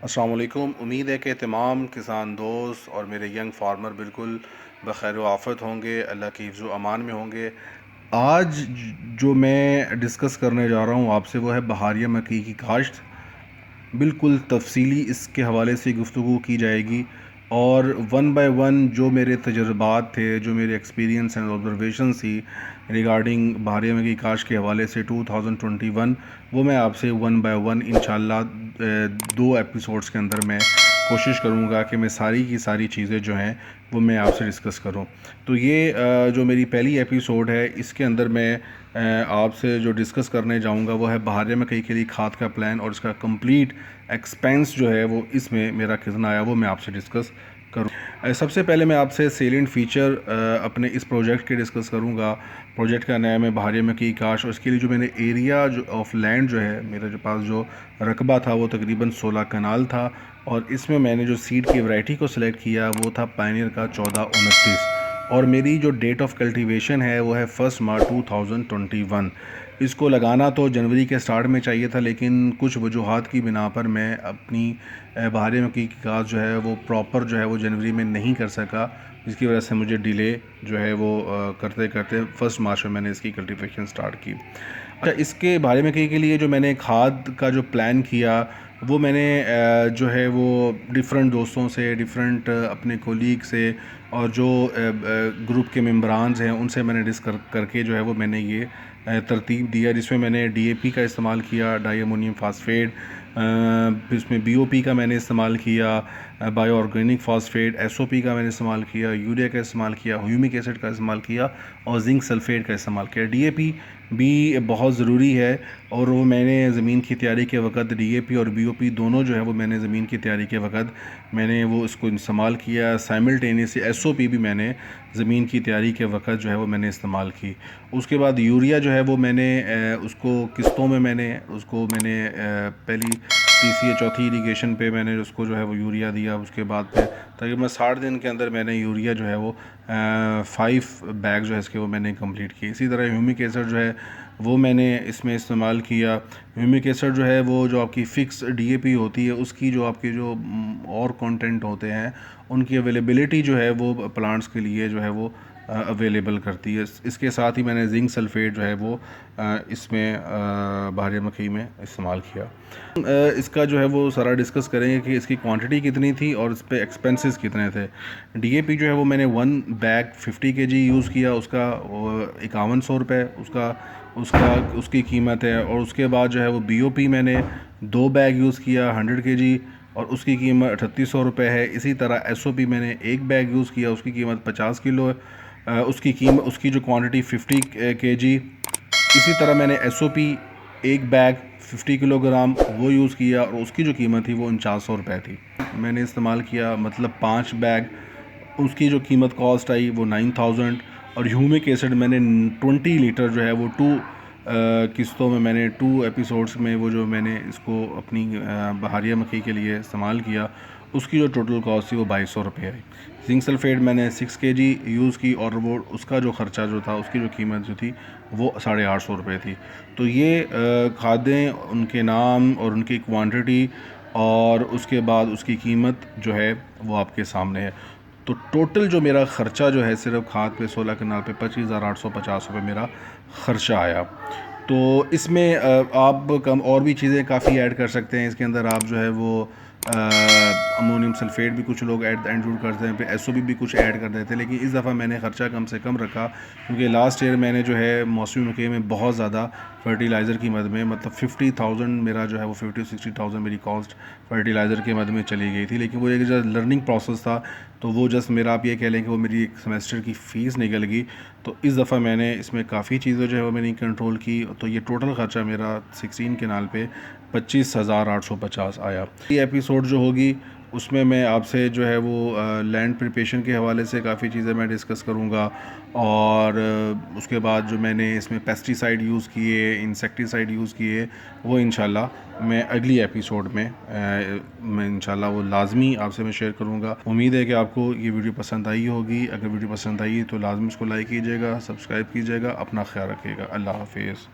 अस्सलाम वालेकुम। उम्मीद है कि तमाम किसान दोस्त और मेरे यंग फार्मर बिल्कुल बखैर आफ़त होंगे, अल्लाह की हिफ्ज़ व अमान में होंगे। आज जो मैं डिस्कस करने जा रहा हूँ आपसे वो है बहारिया मक्की की काश्त। बिल्कुल तफ़सीली इसके हवाले से गुफ्तगू की जाएगी और वन बाय वन जो मेरे तजुर्बात थे, जो मेरे एक्सपीरियंस एंड ऑब्ज़रवेशन थी रिगार्डिंग बहारिया मक्की की काश्त के हवाले से 2021, वो मैं आपसे वन बाय वन इंशाल्लाह 2 एपिसोड्स के अंदर मैं कोशिश करूँगा कि मैं सारी की सारी चीज़ें जो हैं वो मैं आपसे डिस्कस करूँ। तो ये जो मेरी पहली एपिसोड है इसके अंदर मैं आपसे जो डिस्कस करने जाऊंगा वो है बहारिया मकई के लिए खाद का प्लान और इसका कंप्लीट एक्सपेंस जो है वो इसमें मेरा कितना आया वो मैं आपसे डिस्कस करूँ। सबसे पहले मैं आपसे सेलेंट फ़ीचर अपने इस प्रोजेक्ट के डिस्कस करूँगा। प्रोजेक्ट का नाम है बहारिया मक्की की काश्त और इसके लिए जो मैंने एरिया जो ऑफ लैंड जो है मेरे जो पास जो रकबा था वो तकरीबन 16 कनाल था और इसमें मैंने जो सीड की वैरायटी को सिलेक्ट किया वो था पायनियर का 1429 और मेरी जो डेट ऑफ कल्टीवेशन है वो है 1 मार्च 2021। इसको लगाना तो जनवरी के स्टार्ट में चाहिए था, लेकिन कुछ वजूहात की बिना पर मैं अपनी बहारिया मक्की की काश्त जो है वो प्रॉपर जो है वो जनवरी में नहीं कर सका, जिसकी वजह से मुझे डिले जो है वो करते करते 1 मार्च में मैंने इसकी कल्टीवेशन स्टार्ट की। अच्छा, इसके बहारिया मक्की के लिए जो मैंने खाद का जो प्लान किया वो मैंने जो है वो डिफरेंट दोस्तों से, डिफरेंट अपने कोलीग से और जो ग्रुप के मेम्बरान्स हैं उनसे मैंने डिस्कस करके जो है वो मैंने ये तरतीब दिया, जिसमें मैंने डीएपी का इस्तेमाल किया, डाई अमोनियम फास्फेट, इसमें बीओपी का मैंने इस्तेमाल किया, बायो ऑर्गेनिक फास्फेट, एसओपी का मैंने इस्तेमाल किया, यूरिया का इस्तेमाल किया, ह्यूमिक एसिड का इस्तेमाल किया और जिंक सल्फेट का इस्तेमाल किया। डीएपी भी बहुत ज़रूरी है और वो मैंने ज़मीन की तैयारी के वक्त डीएपी और बीओपी दोनों जो है वो मैंने ज़मीन की तैयारी के वक्त मैंने वो इसको इस्तेमाल किया। साइमल्टेनियसली एसओपी भी मैंने ज़मीन की तैयारी के वक्त जो है वो मैंने इस्तेमाल की। उसके बाद यूरिया जो है वो मैंने उसको किस्तों में मैंने पहली तीसरी या चौथी इरीगेशन पे मैंने उसको जो है वो यूरिया दिया। उसके बाद फिर तकरीबन 60 दिन के अंदर मैंने यूरिया जो है वो 5 बैग जो है इसके वो मैंने कंप्लीट किए। इसी तरह ह्यूमिक एसिड जो है वो मैंने इसमें इस्तेमाल किया। ह्यूमिक एसिड जो है वो जो आपकी फ़िक्स डीएपी होती है उसकी जो आपके जो और कंटेंट होते हैं उनकी अवेलेबिलिटी जो है वो प्लांट्स के लिए जो है वो अवेलेबल करती है। इसके साथ ही मैंने जिंक सल्फेट जो है वो इसमें बहारिया मक्की में इस्तेमाल किया। इसका जो है वो सारा डिस्कस करेंगे कि इसकी क्वांटिटी कितनी थी और इस पे एक्सपेंसेस कितने थे। डीएपी जो है वो मैंने 1 बैग 50 केजी यूज़ किया, उसका 5100 रुपये उसकी कीमत है। और उसके बाद जो है वो बीओपी मैंने 2 बैग यूज़ किया 100 केजी और उसकी कीमत 3800 रुपये है। इसी तरह एसओपी मैंने 1 बैग यूज़ किया, उसकी कीमत 50 किलो है। उसकी जो क्वांटिटी 50 केजी। इसी तरह मैंने एसओपी 1 बैग 50 किलोग्राम वो यूज़ किया और उसकी जो कीमत थी वो 4900 रुपये थी। मैंने इस्तेमाल किया मतलब 5 बैग, उसकी जो कीमत कॉस्ट आई वो 9000। और ह्यूमिक एसिड मैंने 20 लीटर जो है वो 2 किस्तों में मैंने 2 एपिसोड्स में वो जो मैंने इसको अपनी बहारिया मक्की के लिए इस्तेमाल किया, उसकी जो टोटल कॉस्ट थी वो 2200 रुपये आई। जिंक सल्फेट मैंने 6 केजी यूज़ की और वो उसका जो ख़र्चा जो था उसकी जो कीमत जो थी वो 850 रुपये थी। तो ये खादें, उनके नाम और उनकी क्वांटिटी और उसके बाद उसकी कीमत जो है वो आपके सामने है। तो टोटल जो मेरा ख़र्चा जो है सिर्फ खाद पे 16 कनाल पे 25,850 रुपये मेरा ख़र्चा आया। तो इसमें आप कम और भी चीज़ें काफ़ी ऐड कर सकते हैं। इसके अंदर आप जो है वो अमोनियम सल्फेट भी कुछ लोग इंक्लूड करते हैं, फिर एसओपी भी कुछ ऐड कर देते हैं, लेकिन इस दफ़ा मैंने ख़र्चा कम से कम रखा क्योंकि लास्ट ईयर मैंने जो है मौसमी मक्के में बहुत ज़्यादा फर्टिलाइज़र की मद में मतलब 50,000 मेरा जो है वो 50-60,000 मेरी कॉस्ट फर्टिलाइज़र के मद में चली गई थी। लेकिन वो एक जो लर्निंग प्रोसेस था तो वो जस्ट मेरा आप ये कह लें कि वो मेरी एक सेमेस्टर की फ़ीस निकल गई। तो इस दफ़ा मैंने इसमें काफ़ी चीज़ें जो है वो मैंने कंट्रोल की। तो ये टोटल ख़र्चा मेरा 16 केनाल पे 25,850 आया। ये एपिसोड जो होगी उसमें मैं आपसे जो है वो लैंड प्रिपरेशन के हवाले से काफ़ी चीज़ें मैं डिस्कस करूँगा और उसके बाद जो मैंने इसमें पेस्टिसाइड यूज़ किए, इंसेक्टिसाइड यूज़ किए, वो इंशाल्लाह मैं अगली एपिसोड में मैं इंशाल्लाह वो लाज़मी आपसे मैं शेयर करूँगा। उम्मीद है कि आपको ये वीडियो पसंद आई होगी। अगर वीडियो पसंद आई तो लाज़मी इसको लाइक कीजिएगा, सब्सक्राइब कीजिएगा। अपना ख्याल रखिएगा। अल्लाह हाफ़िज़।